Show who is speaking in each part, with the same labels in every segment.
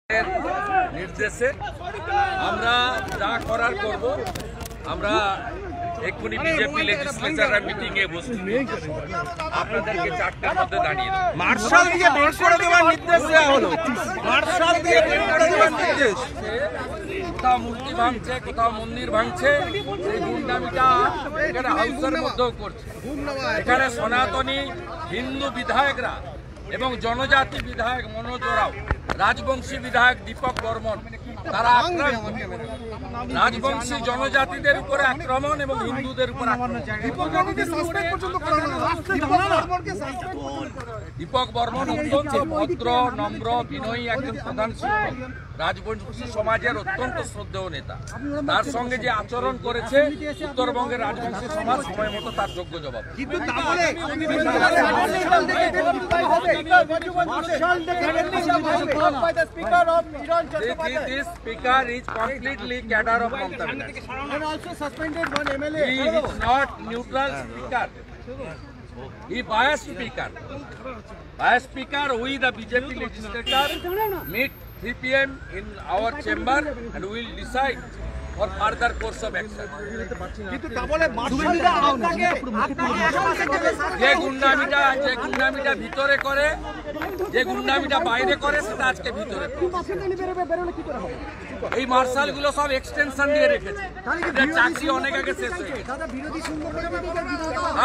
Speaker 1: निर्देशे আমরা যা করার করব। আমরা এক্ষুনি বিজেপি লেজিসলেচার মিটিং এ বসছি, আপনাদেরকে 4টার মধ্যে দাঁড়িয়ে দেব।
Speaker 2: মার্শাল দিয়ে বের করে দেওয়ার নির্দেশ দেওয়া হলো। মার্শাল দিয়ে বের করে দেওয়ার নির্দেশ।
Speaker 1: কোথাও মূর্তি ভাঙছে, কোথাও মন্দির ভাঙছে, সেই গুন্ডামিটা এখানে হাউসের মধ্যেও করছে। এখানে সনাতনী হিন্দু বিধায়করা এবং জনজাতি বিধায়ক মনোজ ওরাও, রাজবংশী বিধায়ক দীপক বর্মন, তারা রাজবংশী জনজাতিদের উপরে আক্রমণ এবং হিন্দুদের উপর দীপক বর্মন অত্যন্ত ভদ্র, নম্র, বিনয়ী একজন প্রধান শিক্ষক, রাজবংশী সমাজের অত্যন্ত শ্রদ্ধেয় নেতা। তার সঙ্গে যে আচরণ করেছে উত্তরবঙ্গের রাজবংশী সমাজ সময় মতো তার যোগ্য জবাব। This speaker is completely cadre of Mamata Banerjee.
Speaker 3: And also suspended one MLA.
Speaker 1: He is not neutral speaker. He biased speaker. Biased speaker, we the BJP legislator meet 3 PM in our chamber and we will decide for further course of action. যে গুন্ডামিটা ভিতরে করে, যে গুন্ডামিটা বাইরে করে, সেটা আজকে ভিতরে। এই মার্শাল গুলো সব এক্সটেনশন দিয়ে রেখেছে, চাকরি অনেক আগে শেষ হয়ে গেছে।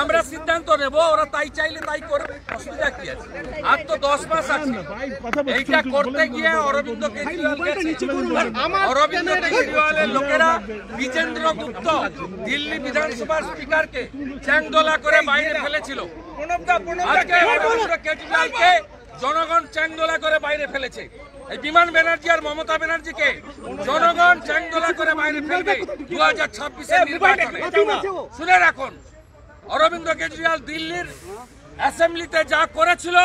Speaker 1: আমরা সিদ্ধান্ত নেব, ওরা তাই চাইলে তাই করবে, অসুবিধা কি আছে? আর তো 10 মাস আছে। এইটা করতে গিয়ে অরবিন্দ কেজরিওয়ালের লোকেরা বিজেন্দ্র গুপ্ত দিল্লি বিধানসভার স্পিকারকে চ্যাংদোলা করে বাইরে ফেলেছিল। আজকে অরবিন্দ কেজরিওয়ালকে জনগণ চ্যাংদোলা করে বাইরে ফেলেছে। এই বিমান ব্যানার্জি আর মমতা ব্যানার্জিকে জনগণ চ্যাংদোলা করে বাইরে ফেলবে 2026-এর নির্বাচনে। শুনে রাখুন, অরবিন্দ কেজরিওয়াল দিল্লির অ্যাসেম্বলিতে যা করেছিল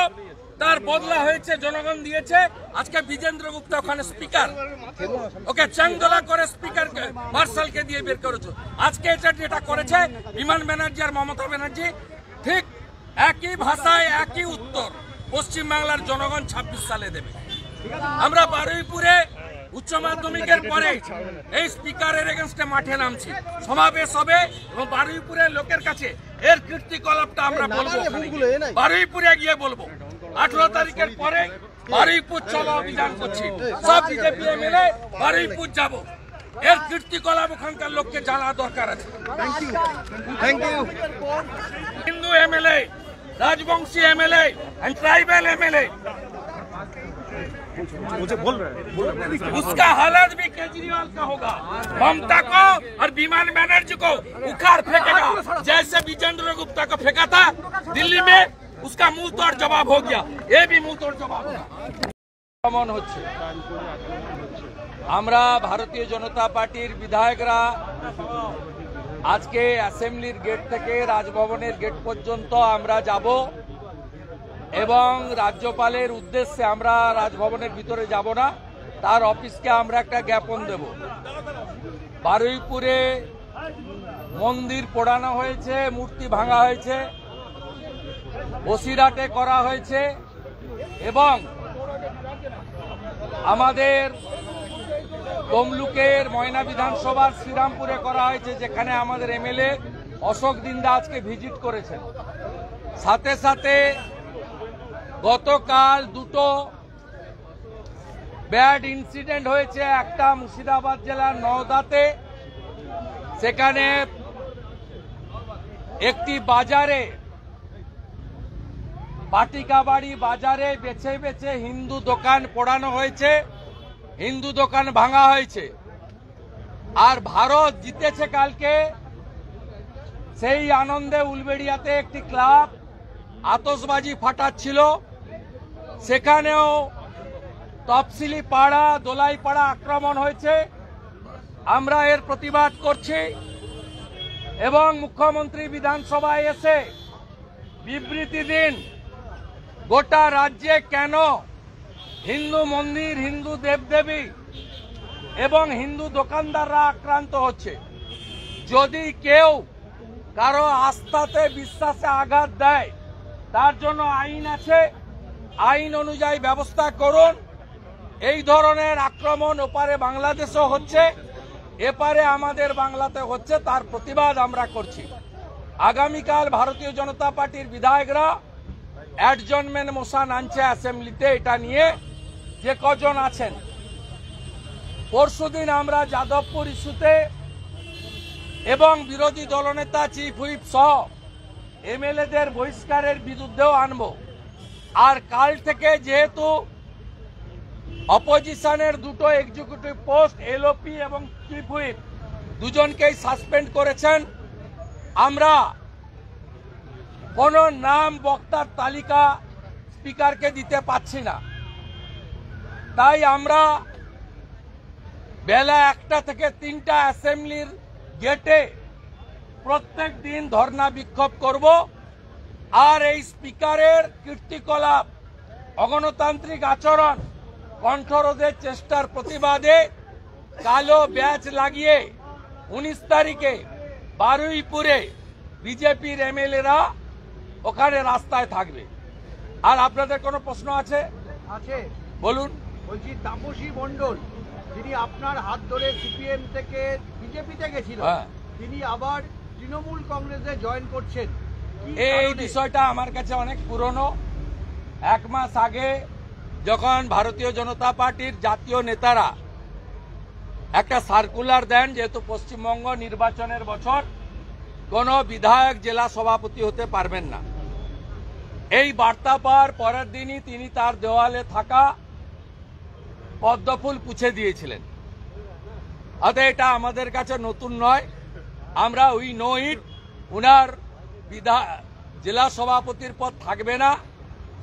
Speaker 1: তার বদলা হয়েছে, জনগণ দিয়েছে। আজকে বিজেন্দ্র গুপ্ত ওখানে স্পিকার, ওকে চ্যাংদোলা করে স্পিকারকে মার্শালকে দিয়ে বের করেছে। আজকে যেটা করেছে বিমান ব্যানার্জি আর মমতা ব্যানার্জি, ঠিক একই ভাষায় একই উত্তর পশ্চিমবাংলার জনগণ 26 সালে দেবে। আমরা বারুইপুরে উচ্চ মাধ্যমিকের পরে এই স্পিকারের এগেনস্টে মাঠে নামছি, সমাবেশ হবে এবং বারুইপুরের লোকের কাছে এর কীর্তিকলাপটা আমরা বলবো, বারুইপুরে গিয়ে বলবো। 18 তারিখের পরে বারুইপুর চলো অভিযান করছি, সব বিজেপি মিলে বারুইপুর যাব। এর কীর্তিকলাপ ওখানকার লোককে জানা দরকার আছে। Hindu MLA, Rajbanshi MLA and tribal MLA, उसका हालत भी केजरीवाल का होगा। ममता को और विमान बैनर्जी को उखाड़ फेंकेगा, जैसे विजेंद्र गुप्ता को फेंका था दिल्ली में। उसका मुंह तोड़ जवाब हो गया, ये भी मुंह तोड़ जवाब होगा। কেমন হচ্ছে? আমরা ভারতীয় জনতা পার্টির বিধায়করা আজকে অ্যাসেম্বলির গেট থেকে রাজভবনের গেট পর্যন্ত আমরা যাব এবং রাজ্যপালের উদ্দেশ্যে আমরা রাজভবনের ভিতরে যাব না, তার অফিসকে আমরা একটা জ্ঞাপন দেব। বারুইপুরে মন্দির পোড়ানো হয়েছে, মূর্তি ভাঙা হয়েছে, বসিরহাটে করা হয়েছে এবং আমাদের তমলুকের ময়না বিধানসভার শ্রীরামপুরে করা হয়েছে, যেখানে আমাদের এমএলএ অশোক দিন্দা আজকে ভিজিট করেছেন। সাথে সাথে গতকাল 2টো ব্যাড ইনসিডেন্ট হয়েছে। একটা মুর্শিদাবাদ জেলার নওদাতে, সেখানে একটি বাজারে, পাটিকাবাড়ি বাজারে বেছে বেছে হিন্দু দোকান পোড়ানো হয়েছে, হিন্দু দোকান ভাঙা হয়েছে। আর ভারত জিতেছে কালকে, সেই আনন্দে উলবেড়িয়াতে একটি ক্লাব আতশবাজি ফাটাচ্ছিল, সেখানেও তফসিলি পাড়া, দোলাই পাড়া আক্রমণ হয়েছে। আমরা এর প্রতিবাদ করছি এবং মুখ্যমন্ত্রী বিধানসভায় এসে বিবৃতি দিন, গোটা রাজ্যে কেন হিন্দু মন্দির, হিন্দু দেবদেবী এবং হিন্দু দোকানদাররা আক্রান্ত হচ্ছে। যদি কেউ কারো আস্থাতে বিশ্বাসে আঘাত দেয়, তার জন্য আইন আছে, আইন অনুযায়ী ব্যবস্থা করুন। এই ধরনের আক্রমণ ওপারে বাংলাদেশও হচ্ছে, এপারে আমাদের বাংলাতে হচ্ছে, তার প্রতিবাদ আমরা করছি। আগামীকাল ভারতীয় জনতা পার্টির বিধায়করা অ্যাডজর্নমেন্ট মোশন আনছে অ্যাসেম্বলিতে, এটা নিয়ে যে কজন আছেন। পরশুদিন আমরা যাদবপুর ইস্যুতে এবং বিরোধী দলনেতা চিফ হুইপ সহ এমএলএদের বহিষ্কারের বিরুদ্ধেও আনব। আর কাল থেকে যেহেতু অপোজিশনের দুটো এক্সিকিউটিভ পোস্ট এলওপি এবং চিফ হুইপ দুজনকেই সাসপেন্ড করেছেন, আমরা কোন নাম বক্তার তালিকা স্পিকারকে দিতে পাচ্ছি না। তাই আমরা বেলা 1টা থেকে 3টা অ্যাসেম্বলির গেটে প্রত্যেক দিন ধর্ণা বিক্ষোভ করব। আর এই স্পিকারের কীর্তিকলাপ, অগণতান্ত্রিক আচরণ, কণ্ঠরোধের চেষ্টার প্রতিবাদে কালো ব্যাচ লাগিয়ে 19 তারিখে বারুইপুরে বিজেপির এমএলএরা ওখানে রাস্তায় থাকবে। আর আপনাদের কোনো প্রশ্ন আছে?
Speaker 3: আছে।
Speaker 1: বলুন।
Speaker 3: বলছি তাপসী মণ্ডল, যিনি আপনার হাত ধরে সিপিএম থেকে বিজেপিতে গেছিল,
Speaker 1: হ্যাঁ।
Speaker 3: তিনি আবার তৃণমূল কংগ্রেসে জয়েন করছেন। কি
Speaker 1: এই
Speaker 3: কারণে?
Speaker 1: বিষয়টা আমার কাছে অনেক পুরনো। 1 মাস আগে যখন ভারতীয় জনতা পার্টির জাতীয় নেতারা একটা সার্কুলার দেন, যেহেতু পশ্চিমবঙ্গ নির্বাচনের বছর, কোন বিধায়ক জেলা সভাপতি হতে পারবেন না, এই বার্তা পাওয়ার পরের দিনই তিনি তার দেওয়ালে থাকা পদ্মফুল পুছে দিয়েছিলেন। অতএব এটা আমাদের কাছে নতুন নয়, আমরা উই নো ইট। উনার জেলা সভাপতির পদ থাকবে না,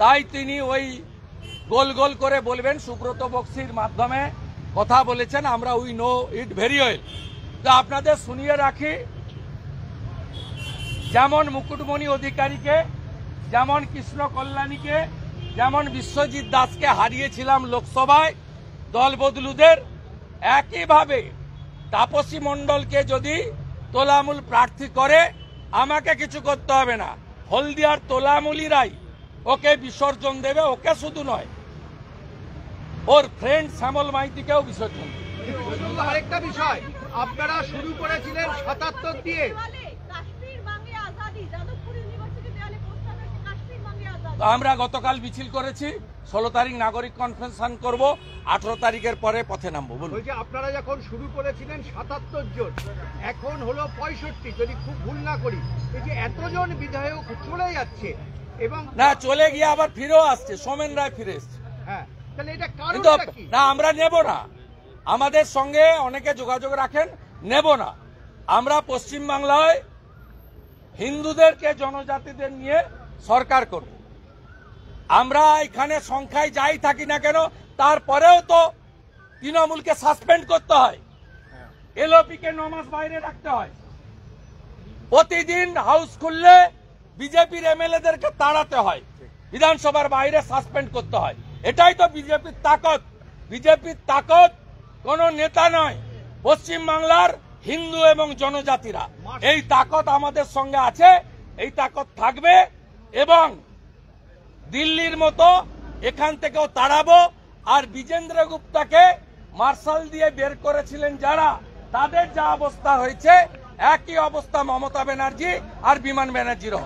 Speaker 1: তাই তিনি ওই গোল গোল করে বলবেন, সুব্রত বক্সির মাধ্যমে কথা বলেছেন, আমরা we know it very well. তো আপনাদের শুনিয়ে রাখি, যেমন মুকুটমণি অধিকারীকে, যেমন কৃষ্ণ কল্যাণীকে, যেমন বিশ্বজিৎ দাসকে হারিয়েছিলাম লোকসভায় দল বদলুদের, একইভাবে তাপসী মণ্ডলকে যদি তোলামূল প্রার্থী করে আমাকে কিছু করতে হবে না, হলদিয়ার তোলামূলিরাই ওকে বিসর্জন দেবে। ওকে শুধু নয়, ওর ফ্রেন্ড শ্যামল মাইতিকেও বিসর্জন দেবে।
Speaker 3: আরেকটা বিষয়, আপনারা শুরু করেছিলেন 77 দিয়ে।
Speaker 1: তো আমরা গতকাল মিছিল করেছি, 16 তারিখ নাগরিক কনভেনশন করব, 18 তারিখের পরে পথে নামবো। বলুন।
Speaker 3: বলছি আপনারা যখন শুরু করেছিলেন 77 জন, এখন হলো 65, যদি খুব ভুল না করি। এই যে এতজন বিধায়ক চলে যাচ্ছে এবং
Speaker 1: না, চলে গিয়ে আবার ফিরেও আসছে, সোমেন রায় ফিরে এসছে।
Speaker 3: হ্যাঁ, তাহলে এটা
Speaker 1: কিন্তু
Speaker 3: কারণটা কি?
Speaker 1: না, আমরা নেব না। আমাদের সঙ্গে অনেকে যোগাযোগ রাখেন, নেব না। আমরা পশ্চিমবাংলায় হিন্দুদেরকে, জনজাতিদের নিয়ে সরকার করব। আমরা এখানে সংখ্যায় যাই থাকি না কেন, তারপরেও তো তৃণমূলকে সাসপেন্ড করতে হয়, এলওপিকে 9 মাস বাইরে রাখতে হয়, প্রতিদিন হাউস খুললে বিজেপির এমএলএদেরকে তাড়াতে হয়, বিধানসভার বাইরে সাসপেন্ড করতে হয়। এটাই তো বিজেপির তাকত। বিজেপির তাকত কোন নেতা নয়, পশ্চিমবাংলার হিন্দু এবং জনজাতিরা। এই তাকত আমাদের সঙ্গে আছে, এই তাকত থাকবে। এবং দিল্লির মতো এখান থেকেও তাড়াবো। আর বিজেন্দ্র গুপ্তাকে মার্শাল দিয়ে বের করেছিলেন যারা, তাদের যা অবস্থা হয়েছে, একই অবস্থা মমতা ব্যানার্জি আর বিমান ব্যানার্জিরও।